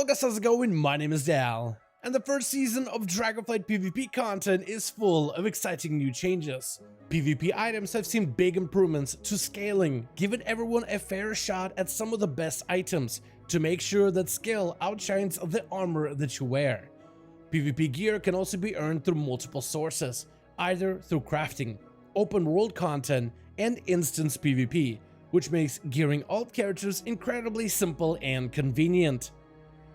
Hello guys, how's it going? My name is Dal, and the first season of Dragonflight PvP content is full of exciting new changes. PvP items have seen big improvements to scaling, giving everyone a fair shot at some of the best items to make sure that skill outshines the armor that you wear. PvP gear can also be earned through multiple sources, either through crafting, open world content, and instance PvP, which makes gearing alt characters incredibly simple and convenient.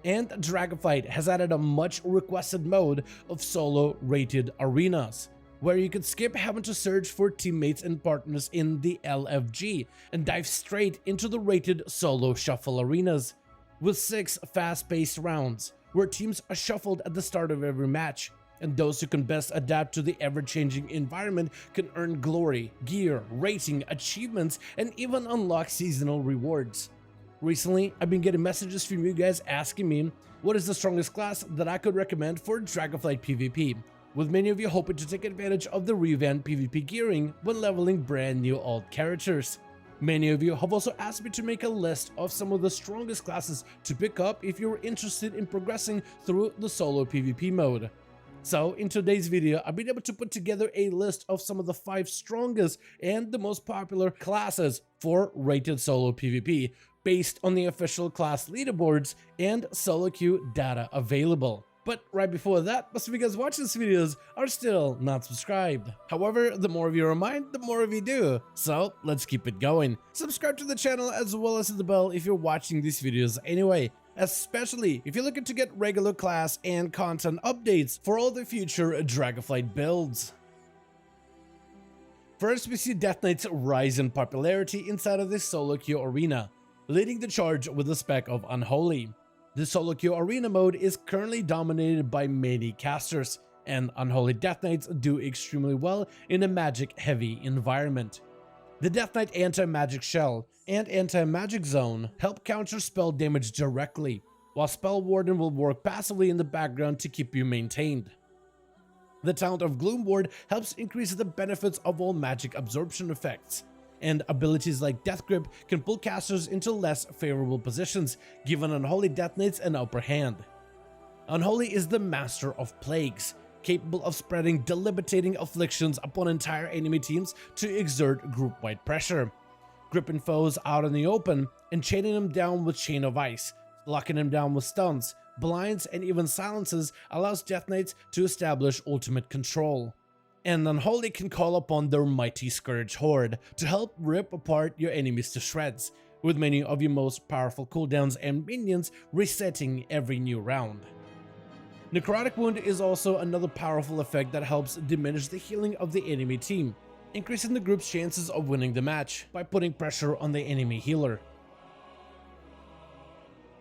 And Dragonflight has added a much requested mode of solo rated arenas, where you could skip having to search for teammates and partners in the LFG and dive straight into the rated solo shuffle arenas, with 6 fast-paced rounds, where teams are shuffled at the start of every match, and those who can best adapt to the ever-changing environment can earn glory, gear, rating, achievements, and even unlock seasonal rewards. Recently, I've been getting messages from you guys asking me what is the strongest class that I could recommend for Dragonflight PvP, with many of you hoping to take advantage of the revamped PvP gearing when leveling brand new alt characters. Many of you have also asked me to make a list of some of the strongest classes to pick up if you're interested in progressing through the solo PvP mode. So in today's video, I've been able to put together a list of some of the 5 strongest and the most popular classes for rated solo PvP, based on the official class leaderboards and solo queue data available. But right before that, most of you guys watching these videos are still not subscribed. However, the more of you remind, the more of you do. So let's keep it going. Subscribe to the channel as well as hit the bell if you're watching these videos anyway, especially if you're looking to get regular class and content updates for all the future Dragonflight builds. First, we see Death Knight's rise in popularity inside of the solo queue arena, leading the charge with the spec of Unholy. The solo queue arena mode is currently dominated by many casters, and Unholy Death Knights do extremely well in a magic-heavy environment. The Death Knight Anti-Magic Shell and Anti-Magic Zone help counter spell damage directly, while Spell Warden will work passively in the background to keep you maintained. The Talent of Gloom Ward helps increase the benefits of all magic absorption effects, and abilities like Death Grip can pull casters into less favorable positions, giving Unholy Death Knights an upper hand. Unholy is the master of plagues, capable of spreading debilitating afflictions upon entire enemy teams to exert group-wide pressure, gripping foes out in the open and chaining them down with Chain of Ice. Locking them down with stuns, blinds, and even silences allows Death Knights to establish ultimate control. And Unholy can call upon their mighty Scourge Horde to help rip apart your enemies to shreds, with many of your most powerful cooldowns and minions resetting every new round. Necrotic Wound is also another powerful effect that helps diminish the healing of the enemy team, increasing the group's chances of winning the match by putting pressure on the enemy healer.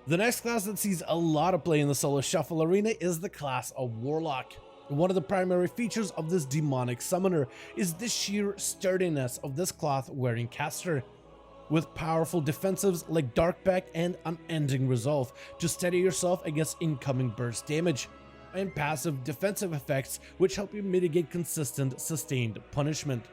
The next class that sees a lot of play in the solo shuffle arena is the class of Warlock. One of the primary features of this demonic summoner is the sheer sturdiness of this cloth-wearing caster, with powerful defensives like Dark Pact and Unending Resolve to steady yourself against incoming burst damage, and passive defensive effects which help you mitigate consistent sustained punishment.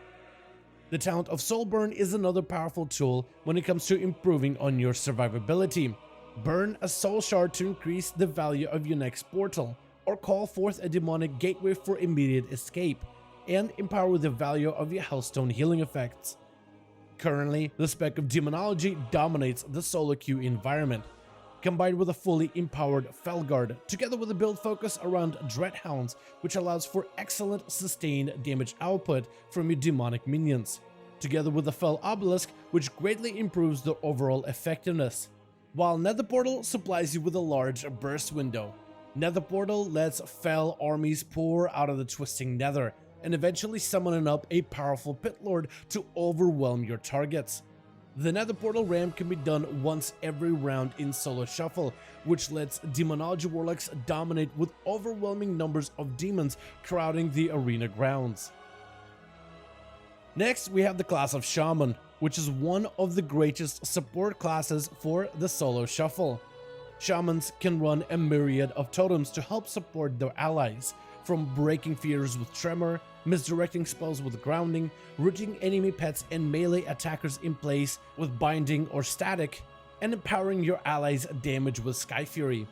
The Talent of Soulburn is another powerful tool when it comes to improving on your survivability. Burn a soul shard to increase the value of your next portal, or call forth a demonic gateway for immediate escape, and empower the value of your Hellstone healing effects. Currently, the spec of Demonology dominates the solo queue environment, combined with a fully empowered Felguard, together with a build focus around Dreadhounds, which allows for excellent sustained damage output from your demonic minions, together with the Fel Obelisk, which greatly improves their overall effectiveness, while Nether Portal supplies you with a large burst window. Nether Portal lets Fel armies pour out of the twisting nether, and eventually summoning up a powerful Pit Lord to overwhelm your targets. The Nether Portal ramp can be done once every round in solo shuffle, which lets Demonology Warlocks dominate with overwhelming numbers of demons crowding the arena grounds. Next, we have the class of Shaman, which is one of the greatest support classes for the solo shuffle. Shamans can run a myriad of totems to help support their allies, from breaking fears with Tremor, misdirecting spells with Grounding, rooting enemy pets and melee attackers in place with Binding or Static, and empowering your allies' damage with Sky Fury.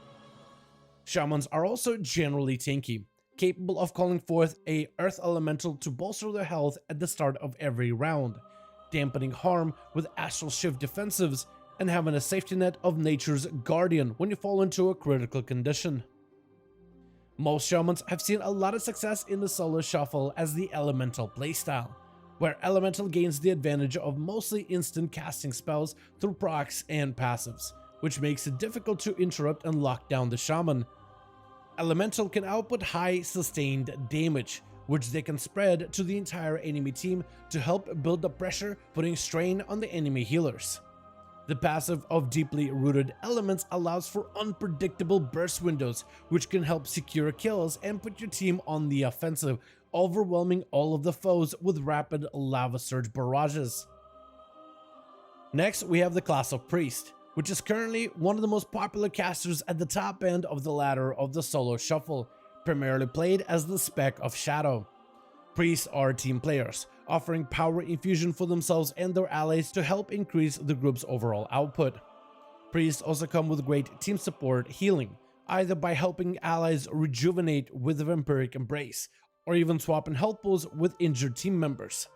Shamans are also generally tanky, capable of calling forth a earth elemental to bolster their health at the start of every round, dampening harm with astral shift defensives, and having a safety net of nature's guardian when you fall into a critical condition. Most shamans have seen a lot of success in the solo shuffle as the elemental playstyle, where elemental gains the advantage of mostly instant casting spells through procs and passives, which makes it difficult to interrupt and lock down the shaman. Elemental can output high sustained damage, which they can spread to the entire enemy team to help build the pressure, putting strain on the enemy healers. The passive of Deeply Rooted Elements allows for unpredictable burst windows, which can help secure kills and put your team on the offensive, overwhelming all of the foes with rapid lava surge barrages. Next, we have the class of Priest, which is currently one of the most popular casters at the top end of the ladder of the solo shuffle, primarily played as the spec of Shadow. Priests are team players, offering power infusion for themselves and their allies to help increase the group's overall output. Priests also come with great team support healing, either by helping allies rejuvenate with the Vampiric Embrace, or even swapping health pools with injured team members.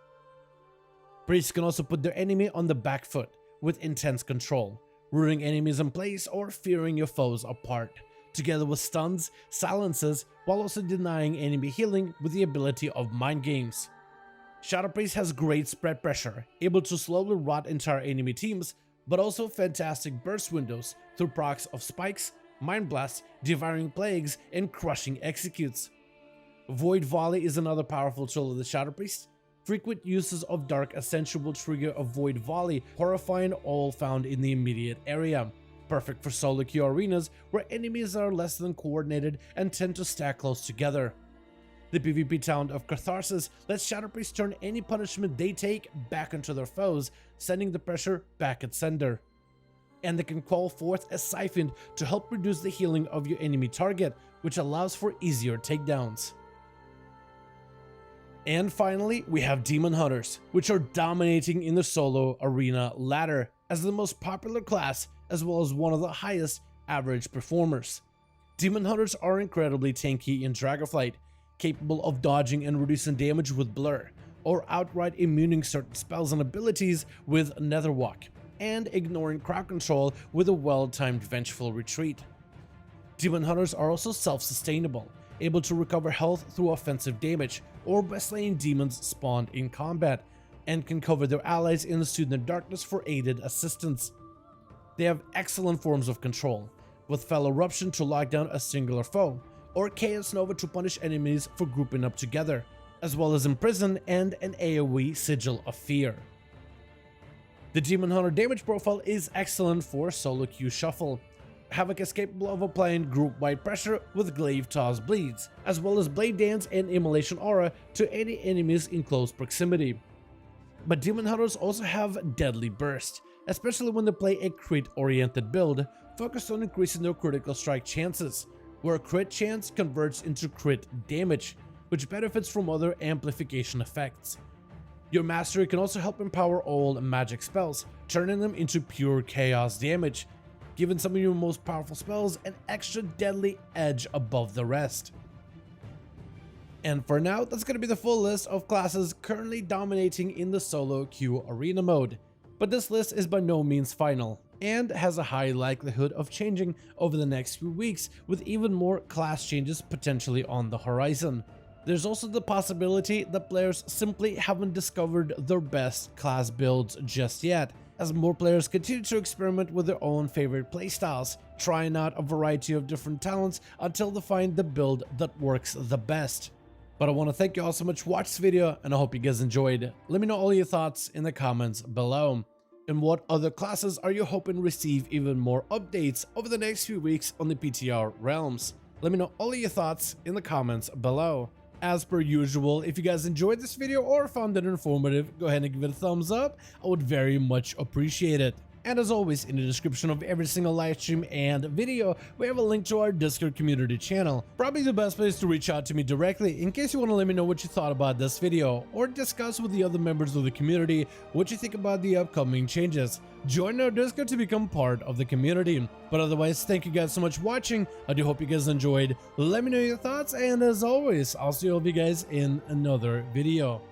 Priests can also put their enemy on the back foot with intense control, rooting enemies in place or fearing your foes apart, together with stuns, silences, while also denying enemy healing with the ability of mind games. Shadow Priest has great spread pressure, able to slowly rot entire enemy teams, but also fantastic burst windows through procs of spikes, mind blasts, devouring plagues, and crushing executes. Void Volley is another powerful tool of the Shadow Priest. Frequent uses of Dark Ascension will trigger a Void Volley, horrifying all found in the immediate area. Perfect for solo queue arenas where enemies are less than coordinated and tend to stack close together. The PvP talent of Catharsis lets Shadow Priests turn any punishment they take back into their foes, sending the pressure back at sender. And they can call forth a Siphon to help reduce the healing of your enemy target, which allows for easier takedowns. And finally, we have Demon Hunters, which are dominating in the solo arena ladder as the most popular class as well as one of the highest average performers. Demon Hunters are incredibly tanky in Dragonflight, capable of dodging and reducing damage with Blur, or outright immuning certain spells and abilities with Netherwalk, and ignoring crowd control with a well-timed Vengeful Retreat. Demon Hunters are also self-sustainable, able to recover health through offensive damage or by slaying demons spawned in combat, and can cover their allies in the Student Darkness for aided assistance. They have excellent forms of control, with Fell Eruption to lock down a singular foe, or Chaos Nova to punish enemies for grouping up together, as well as Imprison and an AoE Sigil of Fear. The Demon Hunter damage profile is excellent for solo queue shuffle. Havoc is capable of applying group-wide pressure with Glaive Toss Bleeds, as well as Blade Dance and Immolation Aura to any enemies in close proximity. But Demon Hunters also have Deadly Burst, especially when they play a crit-oriented build focused on increasing their critical strike chances, where crit chance converts into crit damage, which benefits from other amplification effects. Your mastery can also help empower all magic spells, turning them into pure chaos damage, giving some of your most powerful spells an extra deadly edge above the rest. And for now, that's going to be the full list of classes currently dominating in the solo queue arena mode. But this list is by no means final, and has a high likelihood of changing over the next few weeks, with even more class changes potentially on the horizon. There's also the possibility that players simply haven't discovered their best class builds just yet, as more players continue to experiment with their own favorite playstyles, trying out a variety of different talents until they find the build that works the best. But I want to thank you all so much for watching this video, and I hope you guys enjoyed. Let me know all your thoughts in the comments below. And what other classes are you hoping to receive even more updates over the next few weeks on the PTR realms? Let me know all of your thoughts in the comments below. As per usual, if you guys enjoyed this video or found it informative, go ahead and give it a thumbs up. I would very much appreciate it. And as always, in the description of every single live stream and video, we have a link to our Discord community channel. Probably the best place to reach out to me directly in case you want to let me know what you thought about this video, or discuss with the other members of the community what you think about the upcoming changes. Join our Discord to become part of the community. But otherwise, thank you guys so much for watching. I do hope you guys enjoyed. Let me know your thoughts, and as always, I'll see all of you guys in another video.